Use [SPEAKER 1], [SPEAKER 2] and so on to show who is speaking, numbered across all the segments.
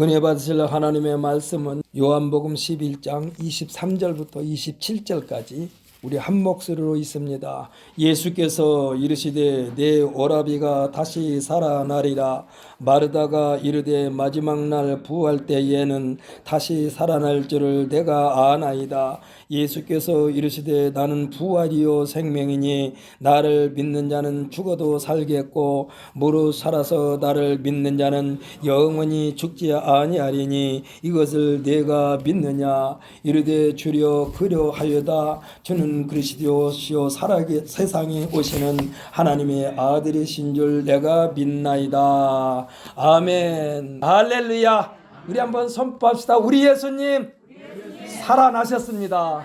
[SPEAKER 1] 은혜 받으실 하나님의 말씀은 요한복음 11장 23절부터 27절까지 우리 한 목소리로 있습니다. 예수께서 이르시되 내 오라비가 다시 살아나리라. 마르다가 이르되 마지막 날 부활 때에는 다시 살아날 줄을 내가 아나이다. 예수께서 이르시되 나는 부활이요 생명이니 나를 믿는 자는 죽어도 살겠고 무릇 살아서 나를 믿는 자는 영원히 죽지 아니하리니 이것을 내가 믿느냐. 이르되 주려 그려하여다. 주는 그리스도시요 세상에 오시는 하나님의 아들이신 줄 내가 믿나이다. 아멘. 할렐루야. 우리 한번 선포합시다. 우리 예수님 살아나셨습니다.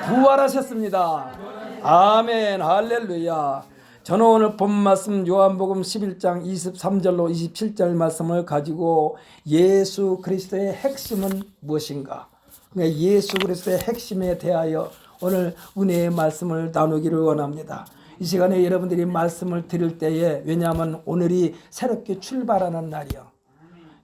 [SPEAKER 1] 부활하셨습니다. 아멘. 할렐루야. 저는 오늘 본 말씀 요한복음 11장 23절로 27절 말씀을 가지고 예수 그리스도의 핵심은 무엇인가, 그러니까 예수 그리스도의 핵심에 대하여 오늘 은혜의 말씀을 나누기를 원합니다. 이 시간에 여러분들이 말씀을 들을 때에, 왜냐하면 오늘이 새롭게 출발하는 날이요,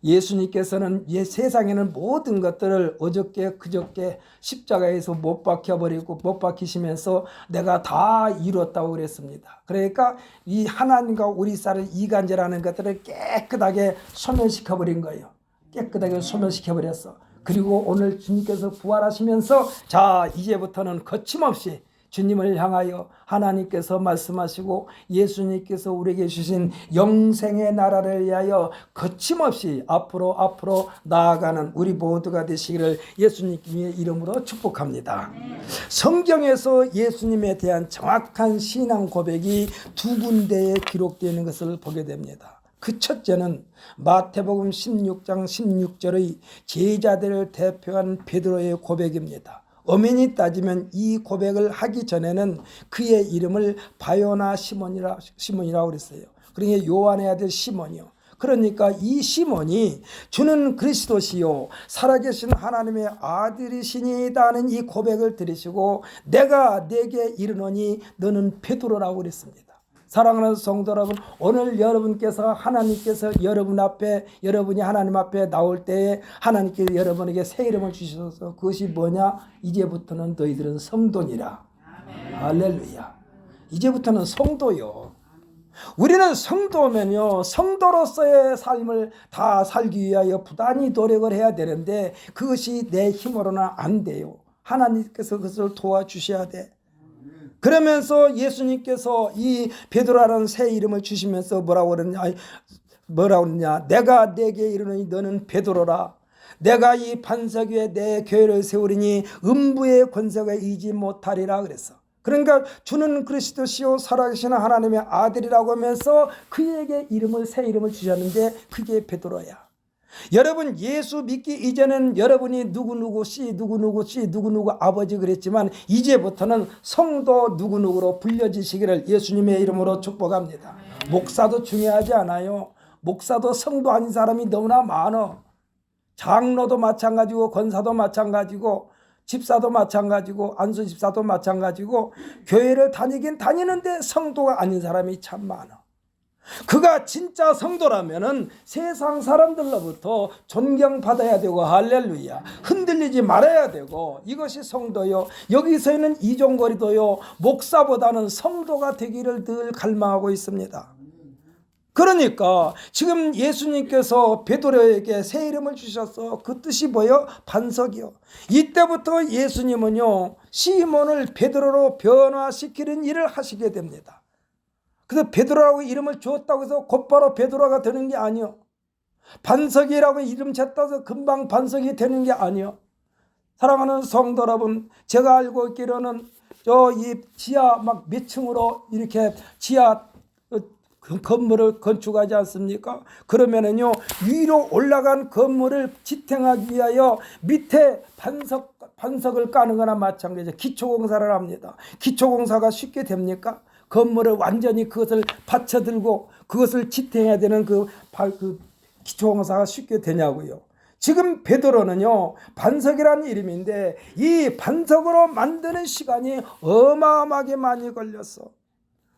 [SPEAKER 1] 예수님께서는 세상에는 모든 것들을 어저께 그저께 십자가에서 못 박혀버리고 못 박히시면서 내가 다 이뤘다고 그랬습니다. 그러니까 이 하나님과 우리 사이의 이간질하는 것들을 깨끗하게 소멸시켜버린 거예요. 깨끗하게 소멸시켜버렸어. 그리고 오늘 주님께서 부활하시면서 자, 이제부터는 거침없이 주님을 향하여 하나님께서 말씀하시고 예수님께서 우리에게 주신 영생의 나라를 위하여 거침없이 앞으로 나아가는 우리 모두가 되시기를 예수님의 이름으로 축복합니다. 성경에서 예수님에 대한 정확한 신앙 고백이 두 군데에 기록되어 있는 것을 보게 됩니다. 그 첫째는 마태복음 16장 16절의 제자들을 대표한 베드로의 고백입니다. 엄연히 따지면 이 고백을 하기 전에는 그의 이름을 바요나 시몬이라고 그랬어요. 그러니까 요한의 아들 시몬이요. 그러니까 이 시몬이 주는 그리스도시요 살아계신 하나님의 아들이시니다는 이 고백을 들으시고 내가 내게 이르노니 너는 베드로라고 그랬습니다. 사랑하는 성도 여러분, 오늘 여러분께서 하나님께서 여러분이 하나님 앞에 나올 때에 하나님께서 여러분에게 새 이름을 주셔서 그것이 뭐냐? 이제부터는 너희들은 성도니라. 할렐루야. 이제부터는 성도요. 우리는 성도면요, 성도로서의 삶을 다 살기 위하여 부단히 노력을 해야 되는데 그것이 내 힘으로는 안 돼요. 하나님께서 그것을 도와주셔야 돼. 그러면서 예수님께서 이 베드로라는 새 이름을 주시면서 뭐라고 그러냐? 내가 내게 이르노니 너는 베드로라. 내가 이 반석 위에 내 교회를 세우리니 음부의 권세가 이기지 못하리라 그랬어. 그러니까 주는 그리스도시요 살아계신 하나님의 아들이라고 하면서 그에게 새 이름을 주셨는데 그게 베드로야. 여러분, 예수 믿기 이전엔 여러분이 누구누구 아버지 그랬지만 이제부터는 성도 누구누구로 불려지시기를 예수님의 이름으로 축복합니다. 목사도 중요하지 않아요. 목사도 성도 아닌 사람이 너무나 많아. 장로도 마찬가지고 권사도 마찬가지고 집사도 마찬가지고 안수 집사도 마찬가지고 교회를 다니긴 다니는데 성도가 아닌 사람이 참 많아. 그가 진짜 성도라면은 세상 사람들로부터 존경받아야 되고 할렐루야 흔들리지 말아야 되고 이것이 성도요. 여기서는 이종거리도요 목사보다는 성도가 되기를 늘 갈망하고 있습니다. 그러니까 지금 예수님께서 베드로에게 새 이름을 주셔서 그 뜻이 뭐요? 반석이요. 이때부터 예수님은요 시몬을 베드로로 변화시키는 일을 하시게 됩니다. 그래서 베드로라고 이름을 주었다고 해서 곧바로 베드로가 되는 게 아니요. 반석이라고 이름 쳤다고 해서 금방 반석이 되는 게 아니요. 사랑하는 성도 여러분, 제가 알고 있기로는 이 지하 막 몇 층으로 이렇게 지하 건물을 건축하지 않습니까? 그러면은요 위로 올라간 건물을 지탱하기 위하여 밑에 반석을 까는 거나 마찬가지죠. 기초공사를 합니다. 기초공사가 쉽게 됩니까? 건물을 완전히 그것을 받쳐들고 그것을 지탱해야 되는 그 기초공사가 쉽게 되냐고요. 지금 베드로는요 반석이라는 이름인데 이 반석으로 만드는 시간이 어마어마하게 많이 걸렸어.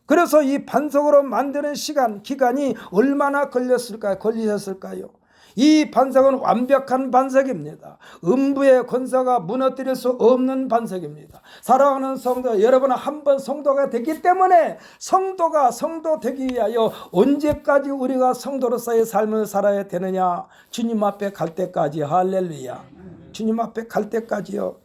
[SPEAKER 1] 그래서 이 반석으로 만드는 기간이 얼마나 걸리셨을까요? 이 반석은 완벽한 반석입니다. 음부의 권세가 무너뜨릴 수 없는 반석입니다. 사랑하는 성도 여러분은 한 번 성도가 됐기 때문에 성도가 성도 되기 위하여 언제까지 우리가 성도로서의 삶을 살아야 되느냐? 주님 앞에 갈 때까지. 할렐루야. 주님 앞에 갈 때까지요.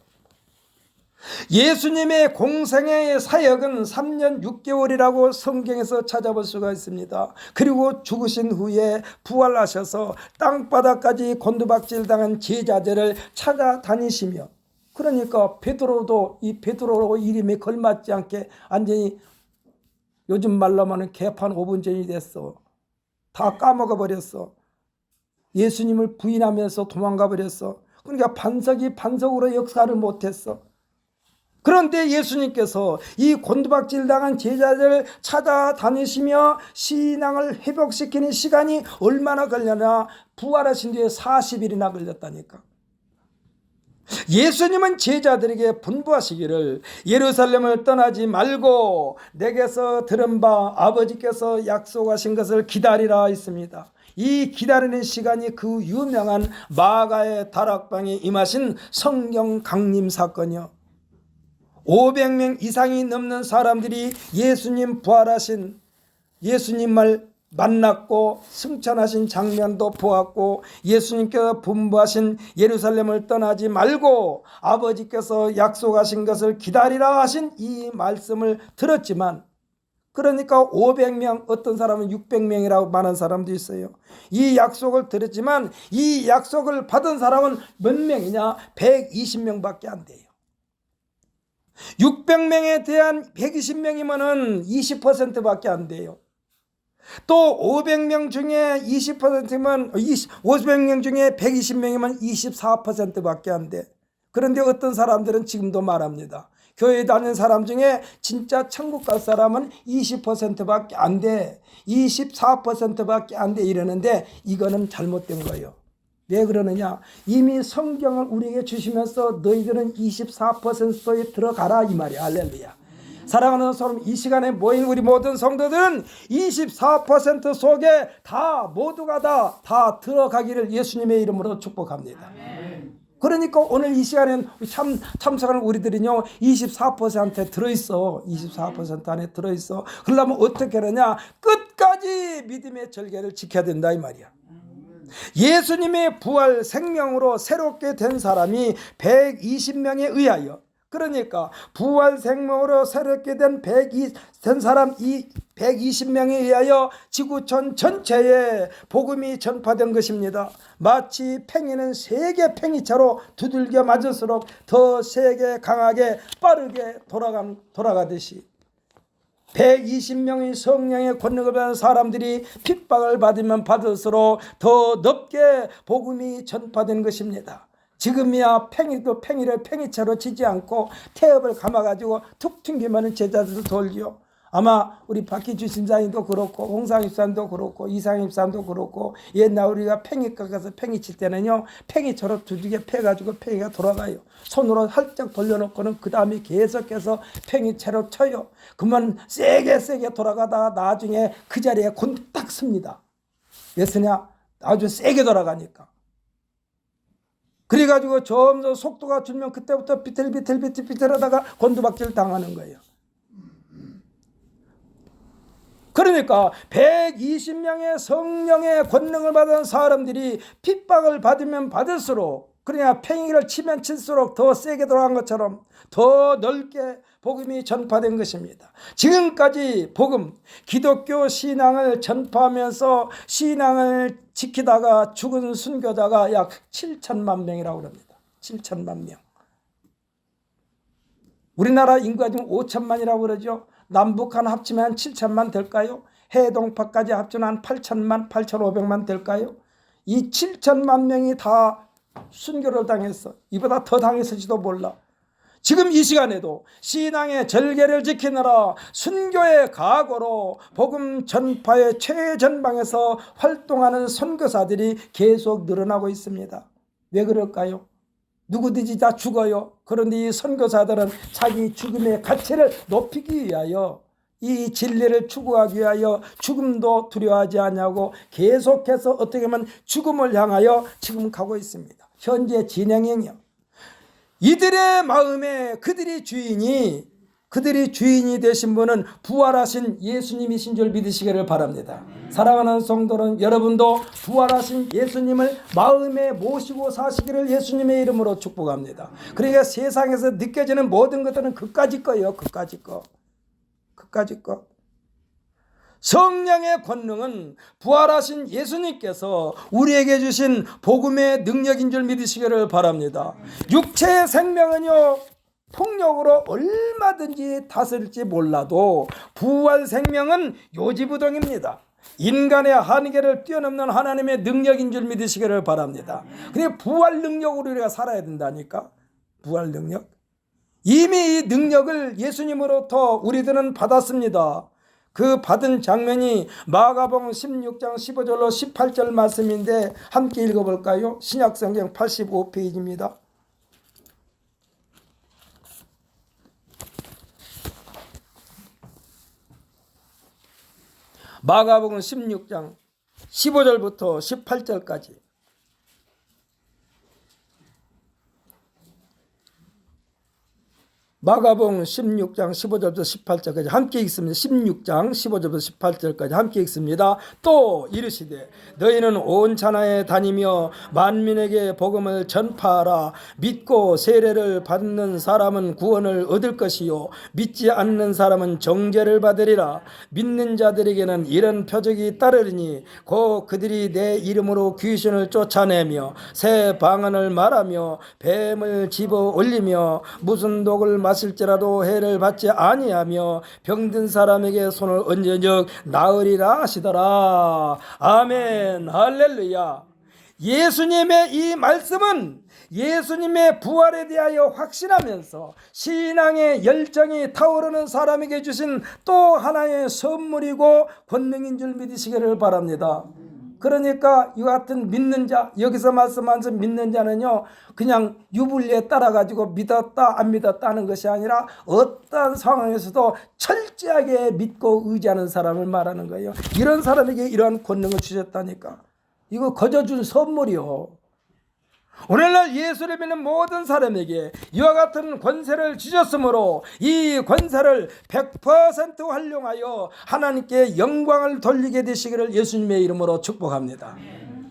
[SPEAKER 1] 예수님의 공생애의 사역은 3년 6개월이라고 성경에서 찾아볼 수가 있습니다. 그리고 죽으신 후에 부활하셔서 땅바닥까지 곤두박질 당한 제자들을 찾아다니시며, 그러니까 베드로도 이 베드로 이름에 걸맞지 않게 완전히 요즘 말로 하면 개판 5분 전이 됐어. 다 까먹어 버렸어. 예수님을 부인하면서 도망가 버렸어. 그러니까 반석이 반석으로 역사를 못했어. 그런데 예수님께서 이 곤두박질 당한 제자들을 찾아다니시며 신앙을 회복시키는 시간이 얼마나 걸렸나? 부활하신 뒤에 40일이나 걸렸다니까. 예수님은 제자들에게 분부하시기를 예루살렘을 떠나지 말고 내게서 들은 바 아버지께서 약속하신 것을 기다리라 했습니다. 이 기다리는 시간이 그 유명한 마가의 다락방에 임하신 성령 강림 사건이요. 500명 이상이 넘는 사람들이 예수님 부활하신 예수님 말 만났고 승천하신 장면도 보았고, 예수님께서 분부하신 예루살렘을 떠나지 말고 아버지께서 약속하신 것을 기다리라 하신 이 말씀을 들었지만, 그러니까 500명, 어떤 사람은 600명이라고 말하는 사람도 있어요. 이 약속을 들었지만 이 약속을 받은 사람은 몇 명이냐? 120명밖에 안 돼요. 600명에 대한 120명이면 20%밖에 안 돼요. 또 500명 중에 20%면 500명 중에 120명이면 24%밖에 안 돼. 그런데 어떤 사람들은 지금도 말합니다. 교회 다니는 사람 중에 진짜 천국 갈 사람은 20%밖에 안 돼. 24%밖에 안 돼 이러는데 이거는 잘못된 거예요. 왜 그러느냐? 이미 성경을 우리에게 주시면서 너희들은 24%에 들어가라 이 말이야. 할렐루야. 사랑하는 사람, 이 시간에 모인 우리 모든 성도들은 24% 속에 다 모두가 다 들어가기를 예수님의 이름으로 축복합니다. 그러니까 오늘 이 시간엔 참석하는 우리들은요 24%에 들어있어. 24% 안에 들어있어. 그러려면 어떻게 하느냐? 끝까지 믿음의 절개를 지켜야 된다 이 말이야. 예수님의 부활 생명으로 새롭게 된 사람이 120명에 의하여, 그러니까 부활 생명으로 새롭게 된 사람 이 120명에 의하여 지구촌 전체에 복음이 전파된 것입니다. 마치 팽이는 세계 팽이차로 두들겨 맞을수록 더 세게 강하게 빠르게 돌아가듯이 120명의 성령의 권능을 받은 사람들이 핍박을 받으면 받을수록 더 넓게 복음이 전파된 것입니다. 지금이야 팽이를 팽이차로 치지 않고 태엽을 감아가지고 툭 튕기면 제자들도 돌죠. 아마 우리 박희주 심사님도 그렇고 홍상입 사님도 그렇고 이상입 사님도 그렇고, 옛날 우리가 팽이가 가서 팽이 칠 때는요 팽이처럼 두들겨 패가지고 팽이가 돌아가요. 손으로 살짝 돌려놓고는 그 다음에 계속해서 팽이채로 쳐요. 그러면 세게 돌아가다가 나중에 그 자리에 곤딱 씁니다. 왜 쓰냐? 아주 세게 돌아가니까. 그래가지고 점점 속도가 줄면 그때부터 비틀비틀하다가 곤두박질 당하는 거예요. 그러니까 120명의 성령의 권능을 받은 사람들이 핍박을 받으면 받을수록, 그러냐 팽이를 치면 칠수록 더 세게 돌아간 것처럼 더 넓게 복음이 전파된 것입니다. 지금까지 복음, 기독교 신앙을 전파하면서 신앙을 지키다가 죽은 순교자가 약 7천만 명이라고 합니다. 7천만 명. 우리나라 인구가 지금 5천만이라고 그러죠. 남북한 합치면 한 7천만 될까요? 해동파까지 합치면 한 8천만, 8,500만 될까요? 이 7천만 명이 다 순교를 당했어. 이보다 더 당했을지도 몰라. 지금 이 시간에도 신앙의 절개를 지키느라 순교의 각오로 복음 전파의 최전방에서 활동하는 선교사들이 계속 늘어나고 있습니다. 왜 그럴까요? 누구든지 다 죽어요. 그런데 이 선교사들은 자기 죽음의 가치를 높이기 위하여 이 진리를 추구하기 위하여 죽음도 두려워하지 않냐고 계속해서 어떻게 보면 죽음을 향하여 지금 가고 있습니다. 현재 진행형이요. 이들의 마음에 그들이 주인이 되신 분은 부활하신 예수님이신 줄 믿으시기를 바랍니다. 사랑하는 성도는 여러분도 부활하신 예수님을 마음에 모시고 사시기를 예수님의 이름으로 축복합니다. 그러니까 세상에서 느껴지는 모든 것들은 그까짓 거예요. 그까짓 거. 성령의 권능은 부활하신 예수님께서 우리에게 주신 복음의 능력인 줄 믿으시기를 바랍니다. 육체의 생명은요, 폭력으로 얼마든지 다스릴지 몰라도 부활 생명은 요지부동입니다. 인간의 한계를 뛰어넘는 하나님의 능력인 줄 믿으시기를 바랍니다. 그런데 부활 능력으로 우리가 살아야 된다니까. 부활 능력. 이미 이 능력을 예수님으로부터 우리들은 받았습니다. 그 받은 장면이 마가복음 16장 15절로 18절 말씀인데 함께 읽어볼까요? 신약성경 85페이지입니다. 마가복음 16장 15절부터 18절까지. 마가복음 16장 15절부터 18절까지 함께 읽습니다. 16장 15절부터 18절까지 함께 읽습니다. 또 이르시되 너희는 온 천하에 다니며 만민에게 복음을 전파하라. 믿고 세례를 받는 사람은 구원을 얻을 것이요 믿지 않는 사람은 정죄를 받으리라. 믿는 자들에게는 이런 표적이 따르리니 곧 그들이 내 이름으로 귀신을 쫓아내며 새 방언을 말하며 뱀을 집어 올리며 무슨 독을 마실지라도 해를 받지 아니하며 병든 사람에게 손을 얹은즉 나으리라 하시더라. 아멘. 할렐루야. 예수님의 이 말씀은 예수님의 부활에 대하여 확신하면서 신앙의 열정이 타오르는 사람에게 주신 또 하나의 선물이고 권능인 줄 믿으시기를 바랍니다. 그러니까 이 같은 믿는 자, 여기서 말씀하신 믿는 자는요, 그냥 유불리에 따라가지고 믿었다 안 믿었다 하는 것이 아니라 어떤 상황에서도 철저하게 믿고 의지하는 사람을 말하는 거예요. 이런 사람에게 이러한 권능을 주셨다니까. 이거 거저 준 선물이요. 오늘날 예수를 믿는 모든 사람에게 이와 같은 권세를 주셨으므로 이 권세를 100% 활용하여 하나님께 영광을 돌리게 되시기를 예수님의 이름으로 축복합니다.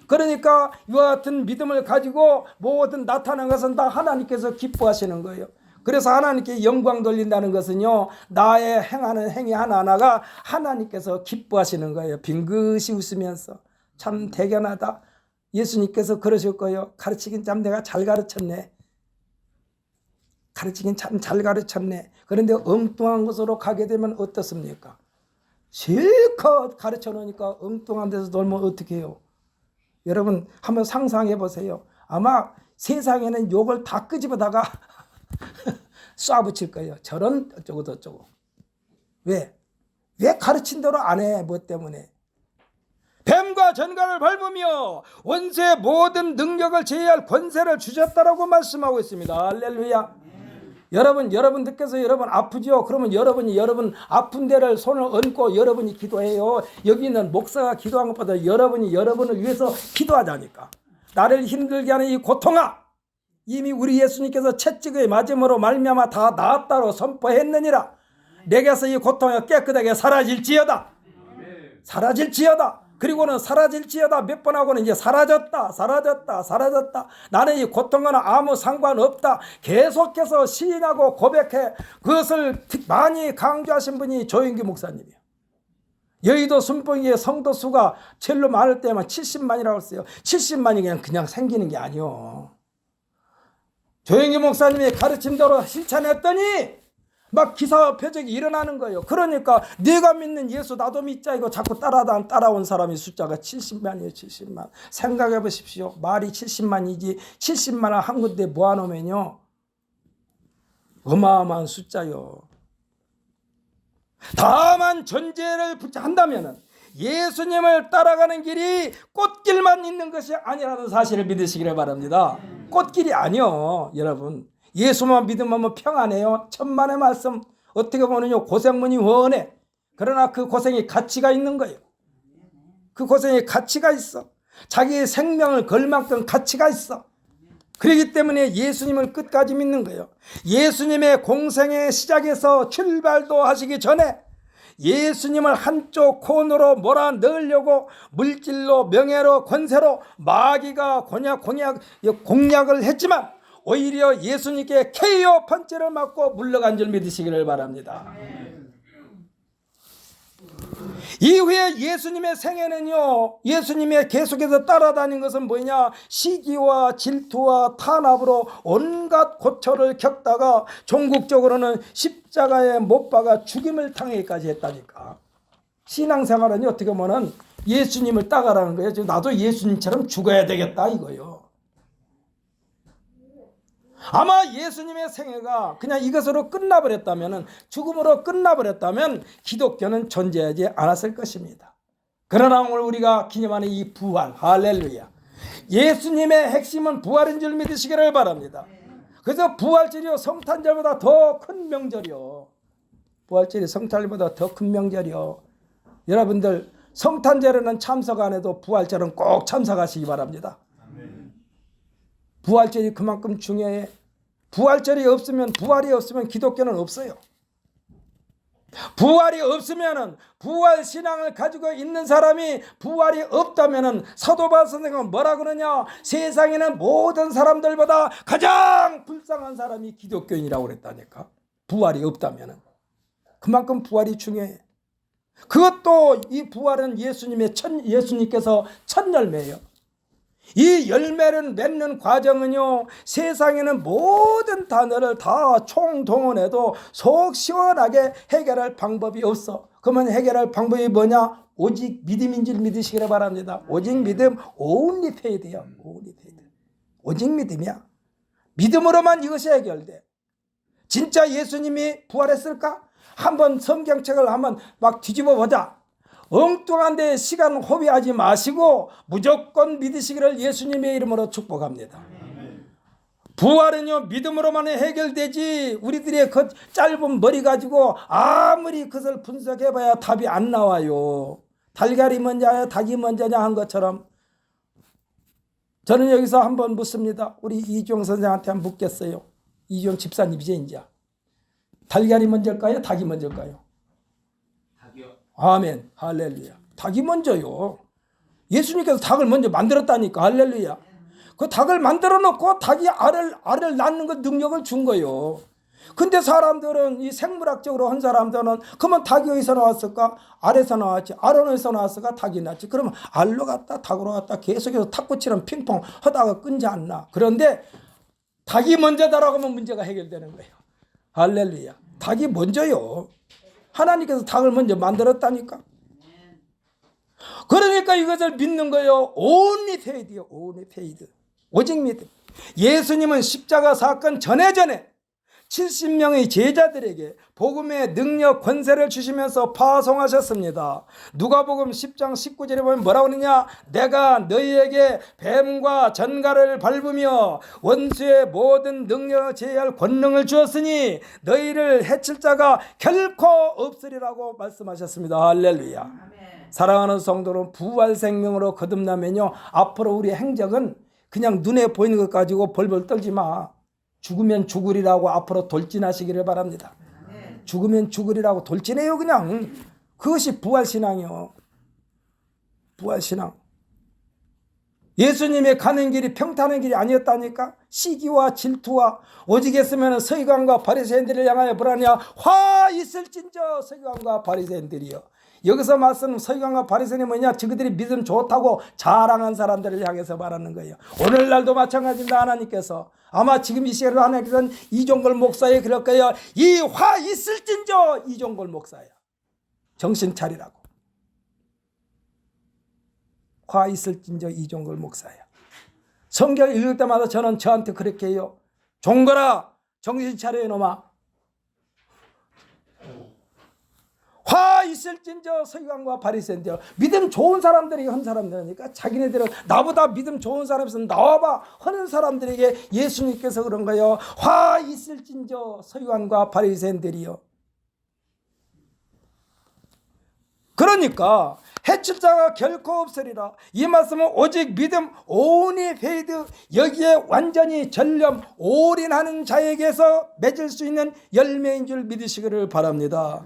[SPEAKER 1] 그러니까 이와 같은 믿음을 가지고 모든 나타난 것은 다 하나님께서 기뻐하시는 거예요. 그래서 하나님께 영광 돌린다는 것은요, 나의 행하는 행위 하나하나가 하나님께서 기뻐하시는 거예요. 빙긋이 웃으면서. 참 대견하다. 예수님께서 그러실 거예요. 가르치긴 참 내가 잘 가르쳤네. 가르치긴 참 잘 가르쳤네. 그런데 엉뚱한 곳으로 가게 되면 어떻습니까? 실컷 가르쳐 놓으니까 엉뚱한 데서 놀면 어떻게 해요? 여러분 한번 상상해 보세요. 아마 세상에는 욕을 다 끄집어다가 쏴붙일 거예요. 저런 어쩌고 저쩌고. 왜 가르친 대로 안 해? 뭐 때문에? 뱀과 전갈을 밟으며 원수의 모든 능력을 제어할 권세를 주셨다라고 말씀하고 있습니다. 할렐루야. 여러분들께서 여러분 아프죠? 그러면 여러분 아픈 데를 손을 얹고 여러분이 기도해요. 여기 있는 목사가 기도한 것보다 여러분이 여러분을 위해서 기도하자니까. 나를 힘들게 하는 이 고통아, 이미 우리 예수님께서 채찍의 맞음으로 말미암아 다 나았다고 선포했느니라. 내게서 이 고통이 깨끗하게 사라질지어다. 그리고는 사라질지어다 몇 번 하고는 이제 사라졌다. 나는 이 고통과는 아무 상관없다. 계속해서 시인하고 고백해. 그것을 많이 강조하신 분이 조영기 목사님이에요. 여의도 순봉의 성도 수가 제일로 많을 때만 70만이라고 했어요. 70만이 그냥 생기는 게 아니요. 조영기 목사님의 가르침대로 실천했더니 막 기사 표적이 일어나는 거예요. 그러니까 네가 믿는 예수 나도 믿자 이거 자꾸 따라온 사람이 숫자가 70만이에요. 70만. 생각해 보십시오. 말이 70만이지 70만을 한 군데 모아놓으면요 어마어마한 숫자요. 다만 전제를 한다면은 예수님을 따라가는 길이 꽃길만 있는 것이 아니라는 사실을 믿으시기를 바랍니다. 꽃길이 아니요, 여러분. 예수만 믿으면 평안해요. 천만의 말씀 어떻게 보면요 고생문이 원해. 그러나 그 고생이 가치가 있는 거예요. 그 고생에 가치가 있어. 자기의 생명을 걸 만큼 가치가 있어. 그렇기 때문에 예수님을 끝까지 믿는 거예요. 예수님의 공생의 시작에서 출발도 하시기 전에 예수님을 한쪽 코너로 몰아넣으려고 물질로, 명예로, 권세로 마귀가 공략을 했지만 오히려 예수님께 KO 펀치를 맞고 물러간 줄 믿으시기를 바랍니다. 이후에 예수님의 생애는요, 예수님의 계속해서 따라다닌 것은 뭐냐? 시기와 질투와 탄압으로 온갖 고초를 겪다가 종국적으로는 십자가에 못 박아 죽임을 당하기까지 했다니까. 신앙생활은 어떻게 보면 예수님을 따라가는 거예요. 나도 예수님처럼 죽어야 되겠다 이거요. 아마 예수님의 생애가 그냥 이것으로 끝나버렸다면, 죽음으로 끝나버렸다면 기독교는 존재하지 않았을 것입니다. 그러나 오늘 우리가 기념하는 이 부활, 할렐루야, 예수님의 핵심은 부활인 줄 믿으시기를 바랍니다. 그래서 부활절이요, 성탄절보다 더 큰 명절이요. 부활절이 성탄절보다 더 큰 명절이요. 여러분들 성탄절에는 참석 안 해도 부활절은 꼭 참석하시기 바랍니다. 부활절이 그만큼 중요해. 부활절이 없으면, 부활이 없으면 기독교는 없어요. 부활이 없으면은, 부활 신앙을 가지고 있는 사람이 부활이 없다면은 사도 바울 선생은 뭐라 그러냐? 세상에는 모든 사람들보다 가장 불쌍한 사람이 기독교인이라고 그랬다니까. 부활이 없다면은. 그만큼 부활이 중요해. 그것도 이 부활은 예수님께서 첫 열매예요. 이 열매를 맺는 과정은요, 세상에는 모든 단어를 다 총동원해도 속 시원하게 해결할 방법이 없어. 그러면 해결할 방법이 뭐냐? 오직 믿음인 줄 믿으시기를 바랍니다. 오직 믿음, only faith야. only faith. 오직 믿음이야. 믿음으로만 이것이 해결돼. 진짜 예수님이 부활했을까? 한번 성경책을 한번 막 뒤집어 보자. 엉뚱한 데 시간 허비하지 마시고 무조건 믿으시기를 예수님의 이름으로 축복합니다. 부활은요, 믿음으로만 해결되지, 우리들의 그 짧은 머리 가지고 아무리 그것을 분석해봐야 답이 안 나와요. 달걀이 먼저냐 닭이 먼저냐 한 것처럼. 저는 여기서 한번 묻습니다. 우리 이종 선생한테 한번 묻겠어요. 이종 집사님이죠 이제. 달걀이 먼저일까요? 닭이 먼저일까요? 아멘, 할렐루야. 닭이 먼저요. 예수님께서 닭을 먼저 만들었다니까. 할렐루야. 그 닭을 만들어 놓고 닭이 알을 낳는 그 능력을 준 거예요. 근데 사람들은, 이 생물학적으로 한 사람들은, 그러면 닭이 어디서 나왔을까? 알에서 나왔지. 알은 어디서 나왔을까? 닭이 났지. 그러면 알로 갔다 닭으로 갔다 계속해서 탁구처럼 핑퐁 하다가 끊지 않나. 그런데 닭이 먼저다라고 하면 문제가 해결되는 거예요. 할렐루야. 닭이 먼저요. 하나님께서 닭을 먼저 만들었다니까. 그러니까 이것을 믿는 거예요. only faith요. only faith. 오직 믿음. 예수님은 십자가 사건 전에 70명의 제자들에게 복음의 능력, 권세를 주시면서 파송하셨습니다. 누가복음 10장 19절에 보면 뭐라고 하느냐? 내가 너희에게 뱀과 전갈을 밟으며 원수의 모든 능력을 제할 권능을 주었으니 너희를 해칠 자가 결코 없으리라고 말씀하셨습니다. 할렐루야. 아멘. 사랑하는 성도는 부활 생명으로 거듭나면요, 앞으로 우리 행적은 그냥 눈에 보이는 것 가지고 벌벌 떨지 마. 죽으면 죽으리라고 앞으로 돌진하시기를 바랍니다. 죽으면 죽으리라고 돌진해요. 그냥 그것이 부활신앙이요. 부활신앙. 예수님의 가는 길이 평탄한 길이 아니었다니까. 시기와 질투와 오직 했으면 서기관과 바리새인들을 향하여 뭐라냐? 화 있을진저 서기관과 바리새인들이요. 여기서 말씀 서기관과 바리새인이 뭐냐? 저들이 믿음 좋다고 자랑한 사람들을 향해서 말하는 거예요. 오늘날도 마찬가지입니다. 하나님께서 아마 지금 이 시간에 하나님께서는 이종걸 목사에 그럴 거예요. 이 화 있을진저 이종걸 목사야. 정신 차리라고. 화 있을진저 이종걸 목사야. 성경 읽을 때마다 저는 저한테 그렇게 해요. 종걸아, 정신 차려 이놈아. 화 있을진저 서기관과 바리새인들, 믿음 좋은 사람들이 한 사람들이니까 자기네들은 나보다 믿음 좋은 사람에서 나와봐 하는 사람들에게 예수님께서 그런 거예요. 화 있을진저 서기관과 바리새인들이요. 그러니까 해칠 자가 결코 없으리라. 이 말씀은 오직 믿음 온이 페이드, 여기에 완전히 전념 올인하는 자에게서 맺을 수 있는 열매인 줄 믿으시기를 바랍니다.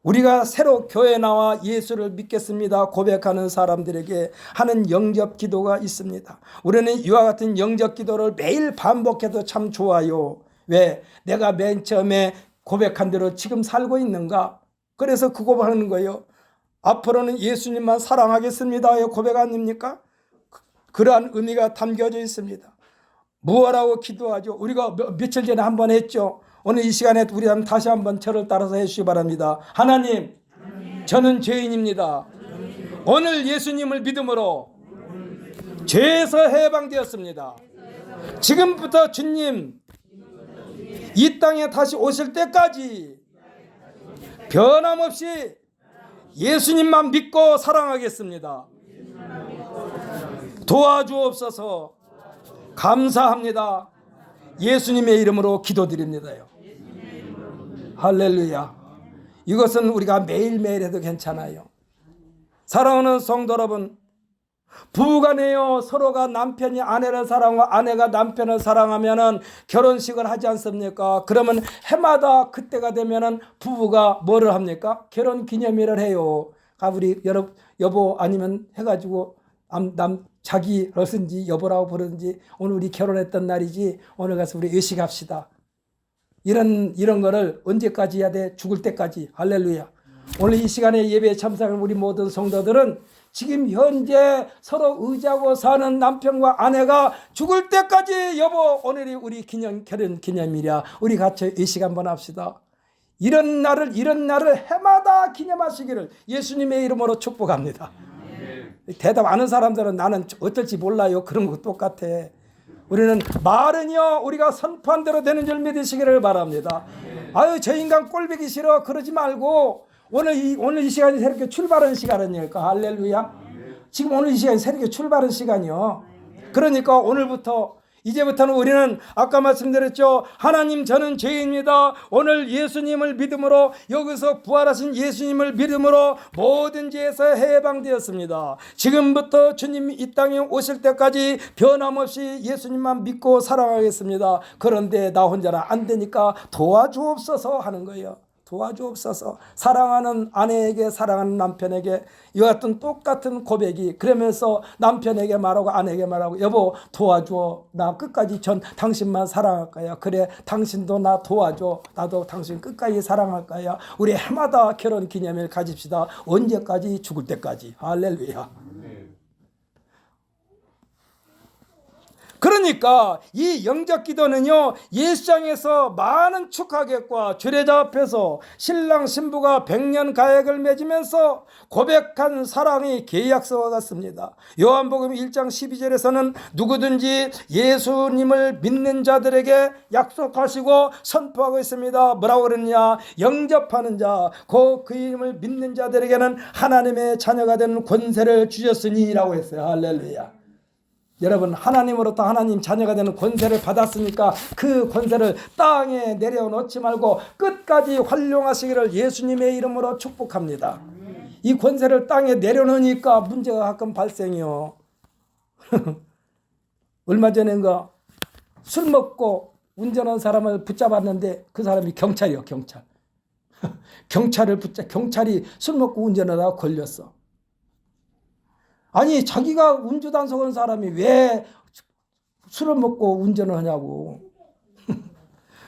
[SPEAKER 1] 우리가 새로 교회에 나와 예수를 믿겠습니다 고백하는 사람들에게 하는 영접 기도가 있습니다. 우리는 이와 같은 영접 기도를 매일 반복해도 참 좋아요. 왜? 내가 맨 처음에 고백한 대로 지금 살고 있는가? 그래서 그 고백하는 거예요. 앞으로는 예수님만 사랑하겠습니다 고백 아닙니까? 그러한 의미가 담겨져 있습니다. 무엇라고 기도하죠? 우리가 며칠 전에 한번 했죠. 오늘 이 시간에 우리 다시 한번 저를 따라서 해주시기 바랍니다. 하나님, 저는 죄인입니다. 오늘 예수님을 믿음으로 죄에서 해방되었습니다. 지금부터 주님 이 땅에 다시 오실 때까지 변함없이 예수님만 믿고 사랑하겠습니다. 도와주옵소서. 감사합니다. 예수님의 이름으로 기도드립니다요. 할렐루야. 이것은 우리가 매일매일 해도 괜찮아요. 사랑하는 성도 여러분, 부부간에요 서로가 남편이 아내를 사랑하고 아내가 남편을 사랑하면은 결혼식을 하지 않습니까? 그러면 해마다 그때가 되면은 부부가 뭐를 합니까? 결혼 기념일을 해요. 우리 여보 아니면 해가지고 자기를 쓴지 여보라고 부르든지 오늘 우리 결혼했던 날이지 오늘 가서 우리 의식합시다. 이런 거를 언제까지 해야 돼? 죽을 때까지. 할렐루야. 오늘 이 시간에 예배에 참석한 우리 모든 성도들은 지금 현재 서로 의지하고 사는 남편과 아내가 죽을 때까지 여보 오늘이 우리 결혼 기념일이야. 우리 같이 의식 한번 합시다. 이런 날을 해마다 기념하시기를 예수님의 이름으로 축복합니다. 대답 안 하는 사람들은 나는 어떨지 몰라요. 그런 거 똑같아. 우리는 말은요 우리가 선포한 대로 되는 줄 믿으시기를 바랍니다. 아유 저 인간 꼴보기 싫어 그러지 말고 오늘 이 시간이 새롭게 출발하는 시간이니까 할렐루야. 지금 오늘 이 시간이 새롭게 출발하는 시간이요. 그러니까 오늘부터 이제부터는 우리는 아까 말씀드렸죠. 하나님 저는 죄인입니다. 오늘 예수님을 믿음으로 여기서 부활하신 예수님을 믿음으로 모든 죄에서 해방되었습니다. 지금부터 주님이 이 땅에 오실 때까지 변함없이 예수님만 믿고 사랑하겠습니다. 그런데 나 혼자는 안 되니까 도와주옵소서 하는 거예요. 도와주옵소서. 사랑하는 아내에게 사랑하는 남편에게 이 같은 똑같은 고백이 그러면서 남편에게 말하고 아내에게 말하고 여보 도와줘. 나 끝까지 당신만 사랑할 거야. 그래 당신도 나 도와줘. 나도 당신 끝까지 사랑할 거야. 우리 해마다 결혼 기념일 가집시다. 언제까지? 죽을 때까지. 할렐루야. 그러니까 이 영접 기도는요 예수장에서 많은 축하객과 주례자 앞에서 신랑 신부가 100년 가약을 맺으면서 고백한 사랑의 계약서와 같습니다. 요한복음 1장 12절에서는 누구든지 예수님을 믿는 자들에게 약속하시고 선포하고 있습니다. 뭐라고 그러냐? 영접하는 자, 그 이름을 믿는 자들에게는 하나님의 자녀가 되는 권세를 주셨으니 라고 했어요. 할렐루야. 여러분 하나님으로부터 하나님 자녀가 되는 권세를 받았으니까 그 권세를 땅에 내려놓지 말고 끝까지 활용하시기를 예수님의 이름으로 축복합니다. 이 권세를 땅에 내려놓으니까 문제가 가끔 발생해요. 얼마 전인가 술 먹고 운전한 사람을 붙잡았는데 그 사람이 경찰이요. 경찰이 술 먹고 운전하다가 걸렸어. 아니 자기가 음주단속하는 사람이 왜 술을 먹고 운전을 하냐고.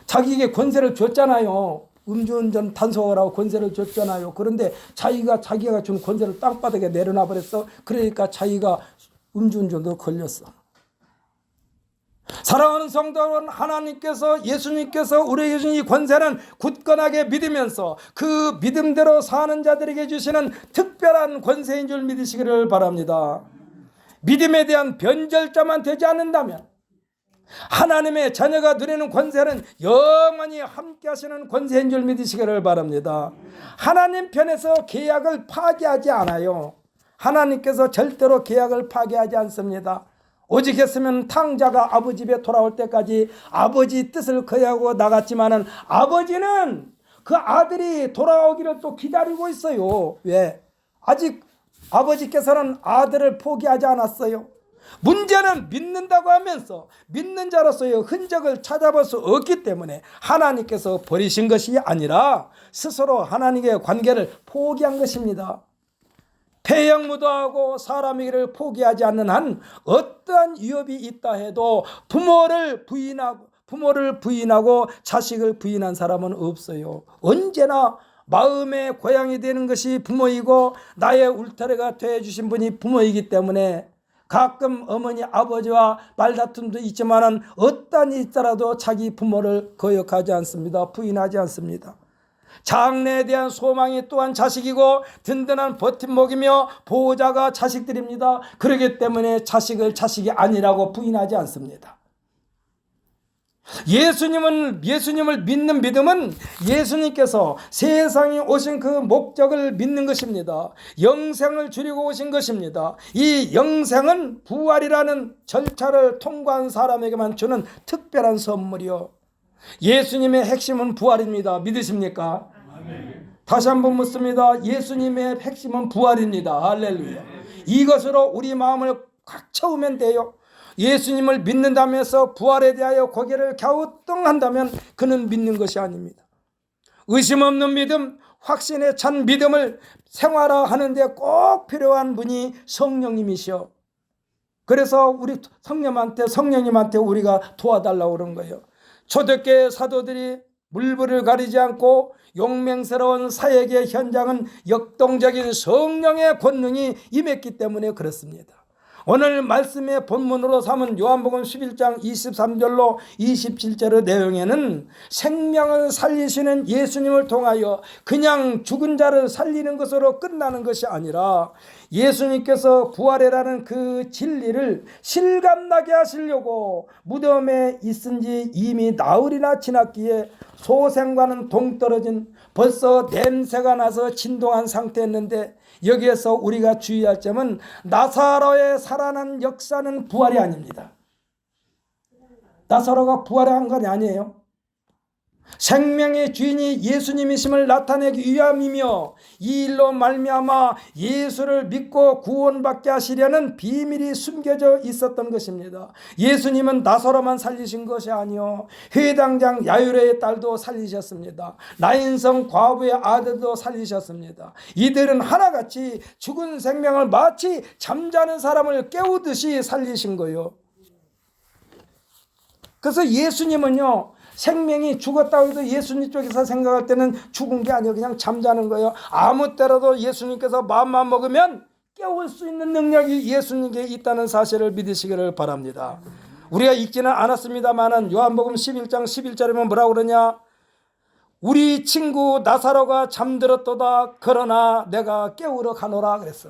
[SPEAKER 1] 자기에게 권세를 줬잖아요. 음주운전 단속하라고 권세를 줬잖아요. 그런데 자기가 준 권세를 땅바닥에 내려놔 버렸어. 그러니까 자기가 음주운전도 걸렸어. 사랑하는 성도 여러분, 하나님께서 예수님께서 우리에게 주신 이 권세는 굳건하게 믿으면서 그 믿음대로 사는 자들에게 주시는 특별한 권세인 줄 믿으시기를 바랍니다. 믿음에 대한 변절자만 되지 않는다면 하나님의 자녀가 누리는 권세는 영원히 함께 하시는 권세인 줄 믿으시기를 바랍니다. 하나님 편에서 계약을 파기하지 않아요. 하나님께서 절대로 계약을 파기하지 않습니다. 오직 했으면 탕자가 아버지 집에 돌아올 때까지 아버지 뜻을 거하고 나갔지만은 아버지는 그 아들이 돌아오기를 또 기다리고 있어요. 왜? 아직 아버지께서는 아들을 포기하지 않았어요. 문제는 믿는다고 하면서 믿는 자로서의 흔적을 찾아볼 수 없기 때문에 하나님께서 버리신 것이 아니라 스스로 하나님의 관계를 포기한 것입니다. 폐영무도하고 사람에게를 포기하지 않는 한 어떠한 위협이 있다 해도 부모를 부인하고 자식을 부인한 사람은 없어요. 언제나 마음의 고향이 되는 것이 부모이고 나의 울타리가 되어주신 분이 부모이기 때문에 가끔 어머니 아버지와 말다툼도 있지만 어떠한 일이 있더라도 자기 부모를 거역하지 않습니다. 부인하지 않습니다. 장래에 대한 소망이 또한 자식이고 든든한 버팀목이며 보호자가 자식들입니다. 그렇기 때문에 자식을 자식이 아니라고 부인하지 않습니다. 예수님을 믿는 믿음은 예수님께서 세상에 오신 그 목적을 믿는 것입니다. 영생을 주려고 오신 것입니다. 이 영생은 부활이라는 절차를 통과한 사람에게만 주는 특별한 선물이요. 예수님의 핵심은 부활입니다. 믿으십니까? 아멘. 다시 한번 묻습니다. 예수님의 핵심은 부활입니다. 할렐루야. 이것으로 우리 마음을 꽉 채우면 돼요. 예수님을 믿는다면서 부활에 대하여 고개를 갸우뚱한다면 그는 믿는 것이 아닙니다. 의심 없는 믿음, 확신에 찬 믿음을 생활화하는 데 꼭 필요한 분이 성령님이시여. 그래서 우리 성령님한테 우리가 도와달라고 그런 거예요. 초대교회 사도들이 물불을 가리지 않고 용맹스러운 사역의 현장은 역동적인 성령의 권능이 임했기 때문에 그렇습니다. 오늘 말씀의 본문으로 삼은 요한복음 11장 23절로 27절의 내용에는 생명을 살리시는 예수님을 통하여 그냥 죽은 자를 살리는 것으로 끝나는 것이 아니라 예수님께서 부활이라는 그 진리를 실감나게 하시려고 무덤에 있은 지 이미 나흘이나 지났기에 소생과는 동떨어진 벌써 냄새가 나서 진동한 상태였는데 여기에서 우리가 주의할 점은 나사로의 살아난 역사는 부활이 아닙니다. 나사로가 부활한 건 아니에요. 생명의 주인이 예수님이심을 나타내기 위함이며 이 일로 말미암아 예수를 믿고 구원받게 하시려는 비밀이 숨겨져 있었던 것입니다. 예수님은 나사로만 살리신 것이 아니요 회당장 야이로의 딸도 살리셨습니다. 나인성 과부의 아들도 살리셨습니다. 이들은 하나같이 죽은 생명을 마치 잠자는 사람을 깨우듯이 살리신 거예요. 그래서 예수님은요 생명이 죽었다고 해도 예수님 쪽에서 생각할 때는 죽은 게 아니에요. 그냥 잠자는 거예요. 아무 때라도 예수님께서 마음만 먹으면 깨울 수 있는 능력이 예수님께 있다는 사실을 믿으시기를 바랍니다. 우리가 읽지는 않았습니다만 요한복음 11장 11절이면 뭐라고 그러냐, 우리 친구 나사로가 잠들었도다 그러나 내가 깨우러 가노라 그랬어.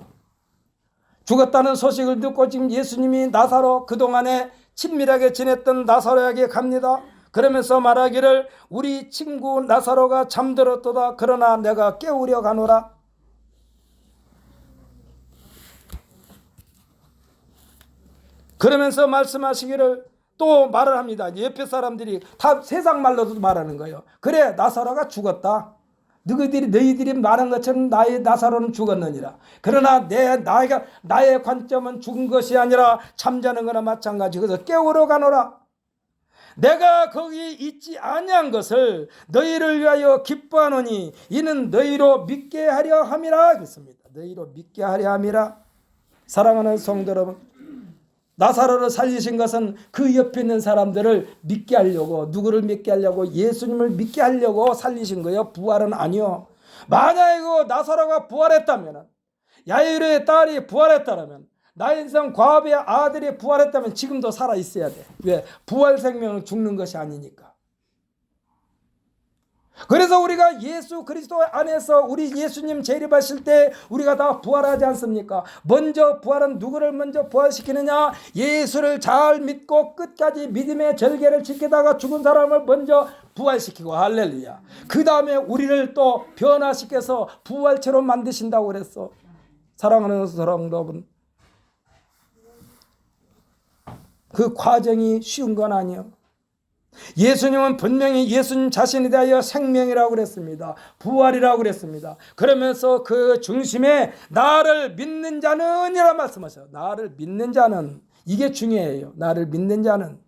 [SPEAKER 1] 죽었다는 소식을 듣고 지금 예수님이 나사로 그동안에 친밀하게 지냈던 나사로에게 갑니다. 그러면서 말하기를 우리 친구 나사로가 잠들었도다 그러나 내가 깨우려 가노라. 그러면서 말씀하시기를 또 말을 합니다. 옆에 사람들이 다 세상 말로도 말하는 거예요. 그래 나사로가 죽었다. 너희들이 말한 것처럼 나사로는 죽었느니라. 그러나 나의 관점은 죽은 것이 아니라 잠자는 거나 마찬가지. 그래서 깨우러 가노라. 내가 거기 있지 아니한 것을 너희를 위하여 기뻐하노니 이는 너희로 믿게 하려 함이라 했습니다. 너희로 믿게 하려 함이라. 사랑하는 성도 여러분, 나사로를 살리신 것은 그 옆에 있는 사람들을 믿게 하려고, 누구를 믿게 하려고? 예수님을 믿게 하려고 살리신 거예요. 부활은 아니요. 만약에 나사로가 부활했다면, 야이로의 딸이 부활했다면, 나인성 과부의 아들이 부활했다면 지금도 살아 있어야 돼. 왜? 부활 생명은 죽는 것이 아니니까. 그래서 우리가 예수 그리스도 안에서 우리 예수님 재림하실 때 우리가 다 부활하지 않습니까? 먼저 부활은 누구를 먼저 부활시키느냐? 예수를 잘 믿고 끝까지 믿음의 절개를 지키다가 죽은 사람을 먼저 부활시키고, 할렐루야. 그 다음에 우리를 또 변화시켜서 부활체로 만드신다고 그랬어. 사랑하는 사랑 여러분, 그 과정이 쉬운 건 아니에요. 예수님은 분명히 예수님 자신에 대하여 생명이라고 그랬습니다. 부활이라고 그랬습니다. 그러면서 그 중심에 나를 믿는 자는 이라 말씀하셔요. 나를 믿는 자는, 이게 중요해요. 나를 믿는 자는.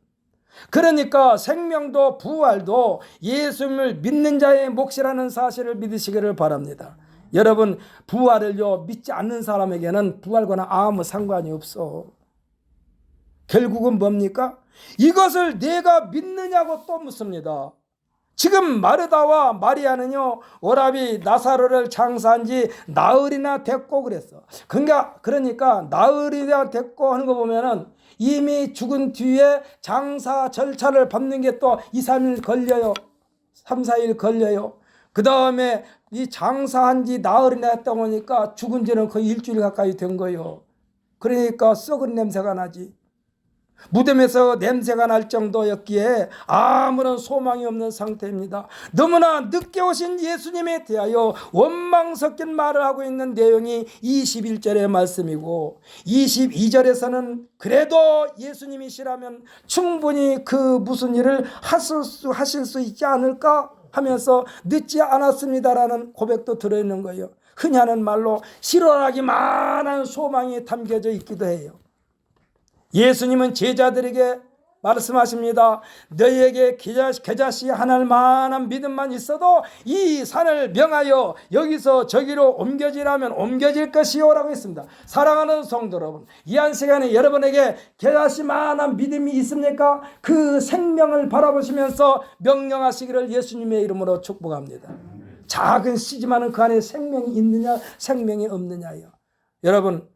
[SPEAKER 1] 그러니까 생명도 부활도 예수님을 믿는 자의 몫이라는 사실을 믿으시기를 바랍니다. 여러분, 부활을요 믿지 않는 사람에게는 부활과는 아무 상관이 없어. 결국은 뭡니까? 이것을 내가 믿느냐고 또 묻습니다. 지금 마르다와 마리아는요 오라비 나사로를 장사한 지 나흘이나 됐고 그랬어. 그러니까 나흘이나 됐고 하는 거 보면은 이미 죽은 뒤에 장사 절차를 밟는 게 또 2, 3일 걸려요. 3, 4일 걸려요. 그 다음에 이 장사한 지 나흘이나 했다고 하니까 죽은 지는 거의 일주일 가까이 된 거예요. 그러니까 썩은 냄새가 나지. 무덤에서 냄새가 날 정도였기에 아무런 소망이 없는 상태입니다. 너무나 늦게 오신 예수님에 대하여 원망 섞인 말을 하고 있는 내용이 21절의 말씀이고, 22절에서는 그래도 예수님이시라면 충분히 그 무슨 일을 하실 수 있지 않을까 하면서 늦지 않았습니다라는 고백도 들어있는 거예요. 흔히 하는 말로 실현하기만 소망이 담겨져 있기도 해요. 예수님은 제자들에게 말씀하십니다. 너희에게 겨자씨 하나일 만한 믿음만 있어도 이 산을 명하여 여기서 저기로 옮겨지라면 옮겨질 것이요 라고 했습니다. 사랑하는 성도 여러분, 이 한 시간에 여러분에게 겨자씨만한 믿음이 있습니까? 그 생명을 바라보시면서 명령하시기를 예수님의 이름으로 축복합니다. 작은 씨지만은 그 안에 생명이 있느냐 생명이 없느냐요. 여러분,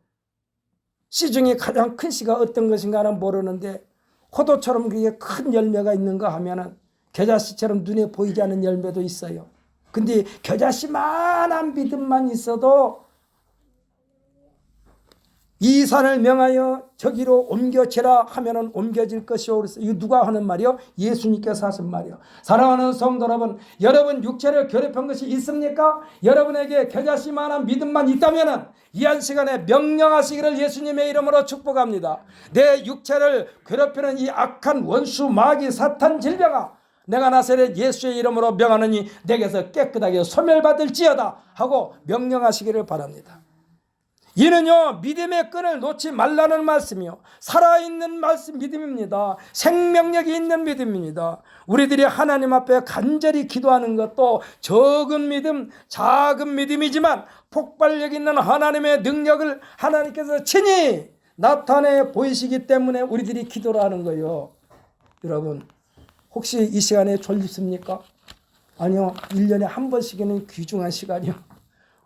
[SPEAKER 1] 씨 중에 가장 큰 씨가 어떤 것인가는 모르는데 포도처럼 그게 큰 열매가 있는가 하면은 겨자씨처럼 눈에 보이지 않는 열매도 있어요. 근데 겨자씨만한 믿음만 있어도 이 산을 명하여 저기로 옮겨지라 하면은 옮겨질 것이요. 그래서 이거 누가 하는 말이요? 예수님께서 하신 말이요. 사랑하는 성도 여러분, 여러분 육체를 괴롭힌 것이 있습니까? 여러분에게 겨자씨만한 믿음만 있다면은 이 한 시간에 명령하시기를 예수님의 이름으로 축복합니다. 내 육체를 괴롭히는 이 악한 원수 마귀 사탄 질병아, 내가 나사렛 예수의 이름으로 명하느니 내게서 깨끗하게 소멸받을지어다 하고 명령하시기를 바랍니다. 이는요 믿음의 끈을 놓지 말라는 말씀이요, 살아있는 말씀 믿음입니다. 생명력이 있는 믿음입니다. 우리들이 하나님 앞에 간절히 기도하는 것도 적은 믿음, 작은 믿음이지만 폭발력 있는 하나님의 능력을 하나님께서 친히 나타내 보이시기 때문에 우리들이 기도를 하는 거예요. 여러분, 혹시 이 시간에 졸립습니까? 아니요, 1년에 한 번씩에는 귀중한 시간이요.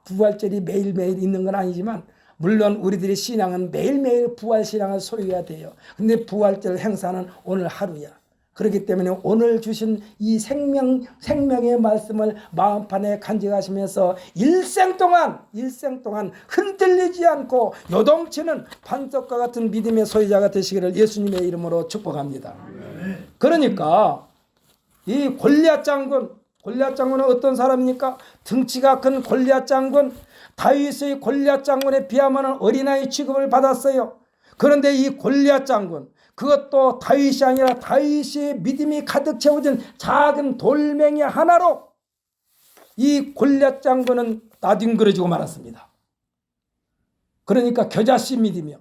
[SPEAKER 1] 부활절이 매일매일 있는 건 아니지만 물론 우리들의 신앙은 매일매일 부활 신앙을 소유해야 돼요. 근데 부활절 행사는 오늘 하루야. 그렇기 때문에 오늘 주신 이 생명의 말씀을 마음판에 간직하시면서 일생 동안 흔들리지 않고 요동치는 반석과 같은 믿음의 소유자가 되시기를 예수님의 이름으로 축복합니다. 그러니까 이 골리앗 장군은 어떤 사람입니까? 등치가 큰 골리앗 장군, 다윗의 골리앗 장군에 비하면 어린아이 취급을 받았어요. 그런데 이 골리앗 장군, 그것도 다윗이 아니라 다윗의 믿음이 가득 채워진 작은 돌멩이 하나로 이 골리앗 장군은 나뒹굴어지고 말았습니다. 그러니까 겨자씨 믿음이요.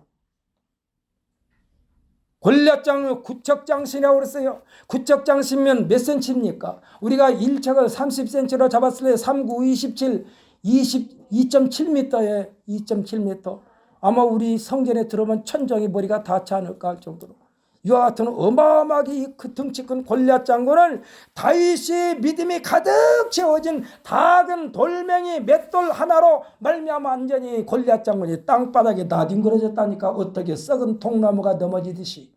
[SPEAKER 1] 골리앗 장군 구척장신이라고 그랬어요. 구척장신이면 몇 센치입니까? 우리가 1척을 30cm로 잡았을 때 3, 9, 27, 2.7m에 2.7m. 아마 우리 성전에 들어오면 천정이 머리가 닿지 않을까 할 정도로 이와 같은 어마어마하게 그 덩치 큰 골리앗 장군을 다윗의 믿음이 가득 채워진 작은 돌멩이 맷돌 하나로 말미암아 완전히 골리앗 장군이 땅바닥에 나뒹굴어졌다니까. 어떻게 썩은 통나무가 넘어지듯이.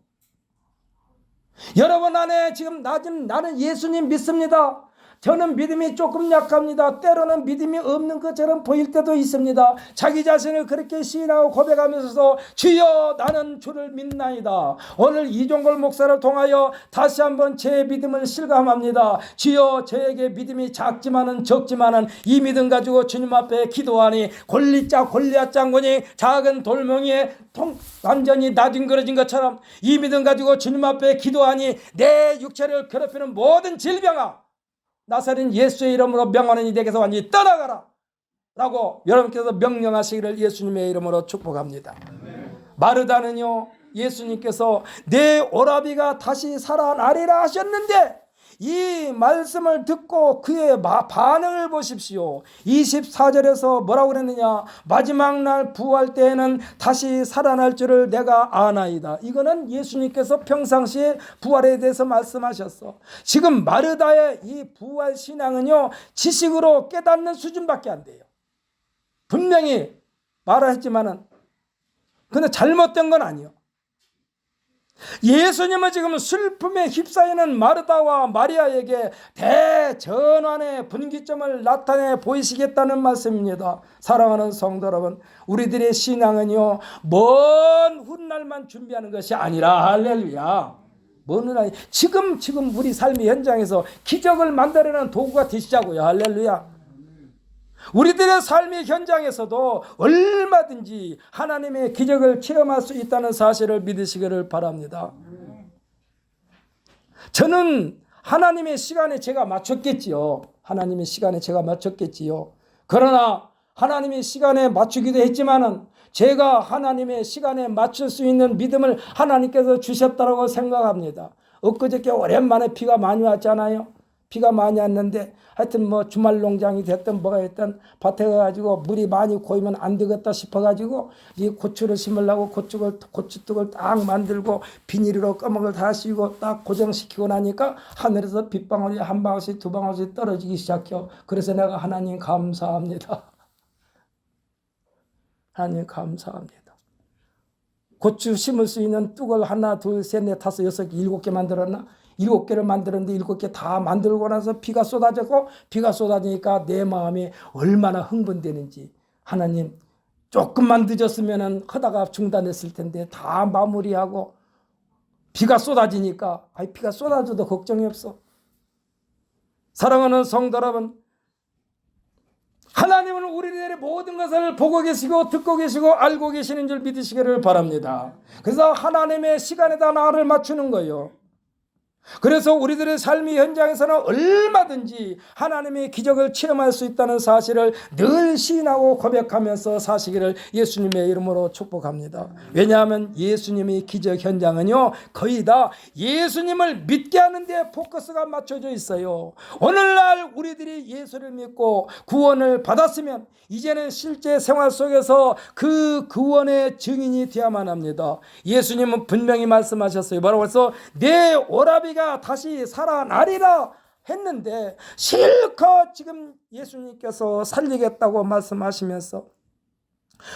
[SPEAKER 1] 여러분 안에 지금 나는 예수님 믿습니다. 저는 믿음이 조금 약합니다. 때로는 믿음이 없는 것처럼 보일 때도 있습니다. 자기 자신을 그렇게 시인하고 고백하면서도 주여 나는 주를 믿나이다. 오늘 이종걸 목사를 통하여 다시 한번 제 믿음을 실감합니다. 주여 저에게 믿음이 작지만은 적지만은 이 믿음 가지고 주님 앞에 기도하니 골리앗 장군이 작은 돌멩이에 완전히 나뒹그러진 것처럼 이 믿음 가지고 주님 앞에 기도하니 내 육체를 괴롭히는 모든 질병아 나사렛 예수의 이름으로 명하는 이에게서 완전히 떠나가라 라고 여러분께서 명령하시기를 예수님의 이름으로 축복합니다. 마르다는요 예수님께서 내 오라비가 다시 살아나리라 하셨는데 이 말씀을 듣고 그의 반응을 보십시오. 24절에서 뭐라고 그랬느냐, 마지막 날 부활 때에는 다시 살아날 줄을 내가 아나이다. 이거는 예수님께서 평상시에 부활에 대해서 말씀하셨어. 지금 마르다의 이 부활 신앙은요 지식으로 깨닫는 수준밖에 안 돼요. 분명히 말했지만은 근데 잘못된 건 아니에요. 예수님은 지금 슬픔에 휩싸이는 마르다와 마리아에게 대전환의 분기점을 나타내 보이시겠다는 말씀입니다. 사랑하는 성도 여러분, 우리들의 신앙은요 먼 훗날만 준비하는 것이 아니라 할렐루야, 먼 훗날 지금 우리 삶의 현장에서 기적을 만들어내는 도구가 되시자고요. 할렐루야. 우리들의 삶의 현장에서도 얼마든지 하나님의 기적을 체험할 수 있다는 사실을 믿으시기를 바랍니다. 저는 하나님의 시간에 제가 맞췄겠지요. 하나님의 시간에 제가 맞췄겠지요. 그러나 하나님의 시간에 맞추기도 했지만은 제가 하나님의 시간에 맞출 수 있는 믿음을 하나님께서 주셨다고 생각합니다. 엊그저께 오랜만에 비가 많이 왔잖아요. 비가 많이 왔는데 하여튼 뭐 주말 농장이 됐든 뭐가 됐든 밭에 가가지고 물이 많이 고이면 안 되겠다 싶어가지고 이 고추를 심으려고 고추뚝을 딱 만들고 비닐로 검은 걸 다 씌우고 딱 고정시키고 나니까 하늘에서 빗방울이 한 방울씩 두 방울씩 떨어지기 시작해요. 그래서 내가 하나님 감사합니다. 하나님 감사합니다. 고추 심을 수 있는 뚝을 하나 둘 셋 넷 다섯 여섯 일곱 개 만들었나? 7개를 만들었는데 7개 다 만들고 나서 비가 쏟아졌고 비가 쏟아지니까 내 마음이 얼마나 흥분되는지, 하나님 조금만 늦었으면 하다가 중단했을 텐데 다 마무리하고 비가 쏟아지니까 비가 쏟아져도 걱정이 없어. 사랑하는 성도 여러분, 하나님은 우리들의 모든 것을 보고 계시고 듣고 계시고 알고 계시는 줄 믿으시기를 바랍니다. 그래서 하나님의 시간에다 나를 맞추는 거예요. 그래서 우리들의 삶의 현장에서는 얼마든지 하나님의 기적을 체험할 수 있다는 사실을 늘 시인하고 고백하면서 사시기를 예수님의 이름으로 축복합니다. 왜냐하면 예수님의 기적 현장은요 거의 다 예수님을 믿게 하는 데 포커스가 맞춰져 있어요. 오늘날 우리들이 예수를 믿고 구원을 받았으면 이제는 실제 생활 속에서 그 구원의 증인이 되어야만 합니다. 예수님은 분명히 말씀하셨어요. 뭐라고 해서 내 오라비가 다시 살아나리라 했는데 실컷 지금 예수님께서 살리겠다고 말씀하시면서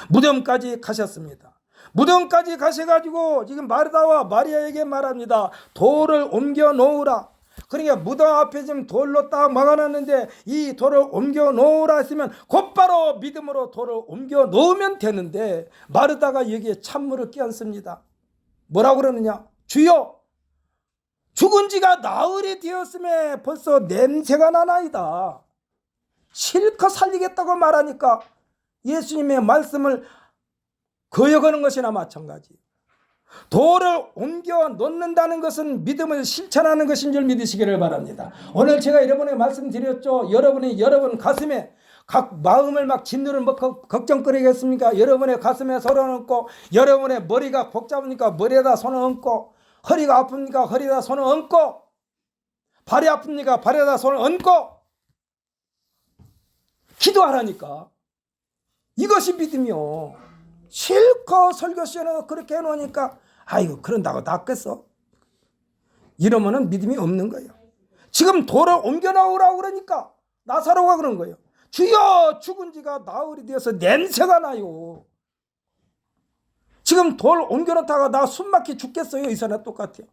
[SPEAKER 1] 무덤까지 가셨습니다. 무덤까지 가셔가지고 지금 마르다와 마리아에게 말합니다. 돌을 옮겨 놓으라. 그러니까 무덤 앞에 지금 돌로 딱 막아놨는데 이 돌을 옮겨 놓으라 했으면 곧바로 믿음으로 돌을 옮겨 놓으면 되는데 마르다가 여기에 찬물을 끼얹습니다. 뭐라고 그러느냐? 주여, 죽은 지가 나흘이 되었음에 벌써 냄새가 나나이다. 실컷 살리겠다고 말하니까 예수님의 말씀을 거역하는 것이나 마찬가지. 돌을 옮겨 놓는다는 것은 믿음을 실천하는 것인 줄 믿으시기를 바랍니다. 오늘 제가 여러분에게 말씀드렸죠. 여러분 가슴에 각 마음을 막 짓누를 뭐 걱정거리겠습니까? 여러분의 가슴에 손을 얹고, 여러분의 머리가 복잡하니까 머리에다 손을 얹고, 허리가 아픕니까? 허리에다 손을 얹고, 발이 아픕니까? 발에다 손을 얹고 기도하라니까. 이것이 믿음이요. 실컷 설교 시간에 그렇게 해놓으니까 아이고 그런다고 낫겠어? 이러면은 믿음이 없는 거예요. 지금 돌을 옮겨 나오라고 그러니까 나사로가 그런 거예요. 주여, 죽은 지가 나흘이 되어서 냄새가 나요. 지금 돌 옮겨 놓다가 나 숨막히 죽겠어요. 이 사람 똑같아요.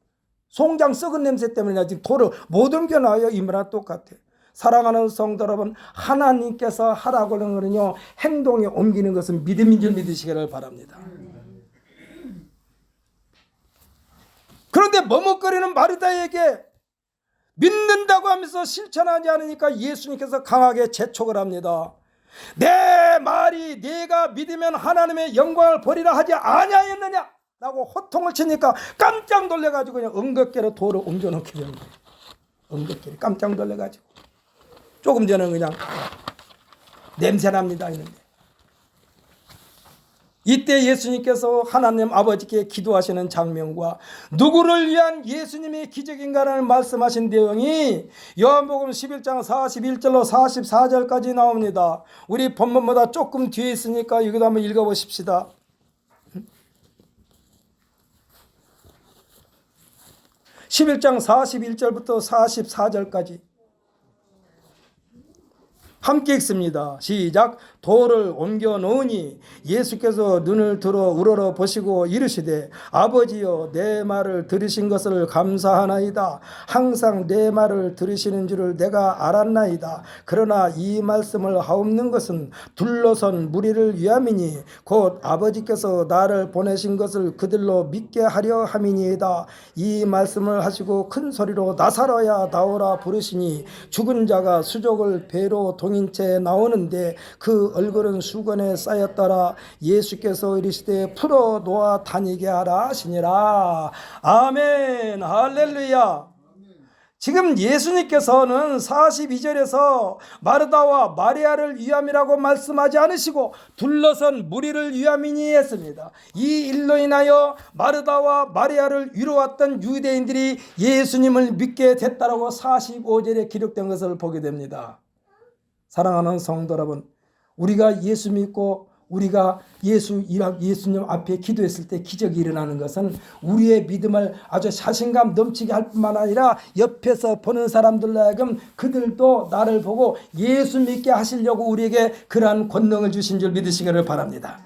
[SPEAKER 1] 송장 썩은 냄새 때문에 나 지금 돌을 못 옮겨 놔요. 이 말랑 똑같아. 사랑하는 성도 여러분, 하나님께서 하라고 하는 거는요, 행동에 옮기는 것은 믿음인 줄 믿으시기를 바랍니다. 그런데 머뭇거리는 마르다에게 믿는다고 하면서 실천하지 않으니까 예수님께서 강하게 재촉을 합니다. 내 말이 네가 믿으면 하나님의 영광을 보리라 하지 아니하였느냐 라고 호통을 치니까 깜짝 놀래가지고 그냥 엉겁게로 돌을 옮겨놓게 되는 거예요. 엉겁게로 깜짝 놀래가지고 조금 전에 그냥 냄새납니다 이런데, 이때 예수님께서 하나님 아버지께 기도하시는 장면과 누구를 위한 예수님의 기적인가를 말씀하신 내용이 요한복음 11장 41절로 44절까지 나옵니다. 우리 본문보다 조금 뒤에 있으니까 여기도 한번 읽어보십시다. 11장 41절부터 44절까지 함께 읽습니다. 시작. 돌을 옮겨 놓으니 예수께서 눈을 들어 우러러 보시고 이르시되 아버지여 내 말을 들으신 것을 감사하나이다. 항상 내 말을 들으시는 줄을 내가 알았나이다. 그러나 이 말씀을 하옵는 것은 둘러선 무리를 위함이니 곧 아버지께서 나를 보내신 것을 그들로 믿게 하려 함이니이다. 이 말씀을 하시고 큰 소리로 나사로야 나오라 부르시니 죽은 자가 수족을 배로 동인 채 나오는데 그 얼굴은 수건에 쌓였더라. 예수께서 이르시되 풀어 놓아 다니게 하라 하시니라. 아멘. 할렐루야. 지금 예수님께서는 42절에서 마르다와 마리아를 위함이라고 말씀하지 않으시고 둘러선 무리를 위함이니 했습니다. 이 일로 인하여 마르다와 마리아를 위로왔던 유대인들이 예수님을 믿게 됐다라고 45절에 기록된 것을 보게 됩니다. 사랑하는 성도 여러분, 우리가 예수 믿고 우리가 예수님 앞에 기도했을 때 기적이 일어나는 것은 우리의 믿음을 아주 자신감 넘치게 할 뿐만 아니라 옆에서 보는 사람들로 하여금 그들도 나를 보고 예수 믿게 하시려고 우리에게 그러한 권능을 주신 줄 믿으시기를 바랍니다.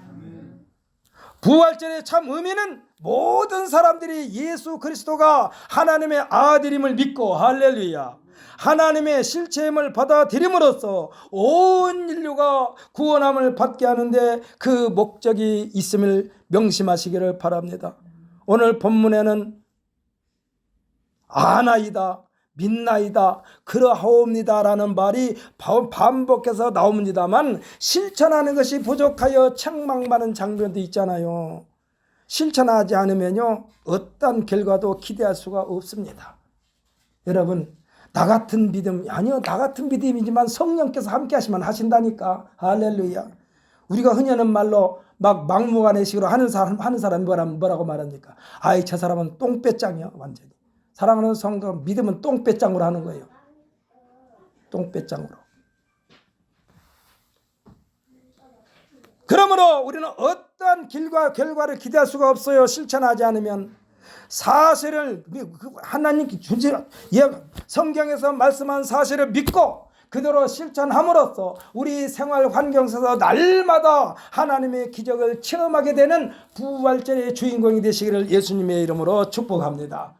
[SPEAKER 1] 부활절의 참 의미는 모든 사람들이 예수 그리스도가 하나님의 아들임을 믿고, 할렐루야, 하나님의 실체임을 받아들임으로써 온 인류가 구원함을 받게 하는데 그 목적이 있음을 명심하시기를 바랍니다. 오늘 본문에는 아나이다, 믿나이다, 그러하옵니다 라는 말이 반복해서 나옵니다만 실천하는 것이 부족하여 책망받는 장면도 있잖아요. 실천하지 않으면요 어떤 결과도 기대할 수가 없습니다. 여러분, 나 같은 믿음, 아니요 나 같은 믿음이지만 성령께서 함께 하시면 하신다니까. 할렐루야. 우리가 흔히 하는 말로 막 막무가내식으로 하는 사람이 뭐라고 말합니까? 아이 저 사람은 똥배짱이야 완전히. 사랑하는 성도, 믿음은 똥배짱으로 하는 거예요. 똥배짱으로. 그러므로 우리는 어떠한 결과를 기대할 수가 없어요. 실천하지 않으면. 사실을 하나님께 성경에서 말씀한 사실을 믿고 그대로 실천함으로써 우리 생활 환경 속에서 날마다 하나님의 기적을 체험하게 되는 부활절의 주인공이 되시기를 예수님의 이름으로 축복합니다.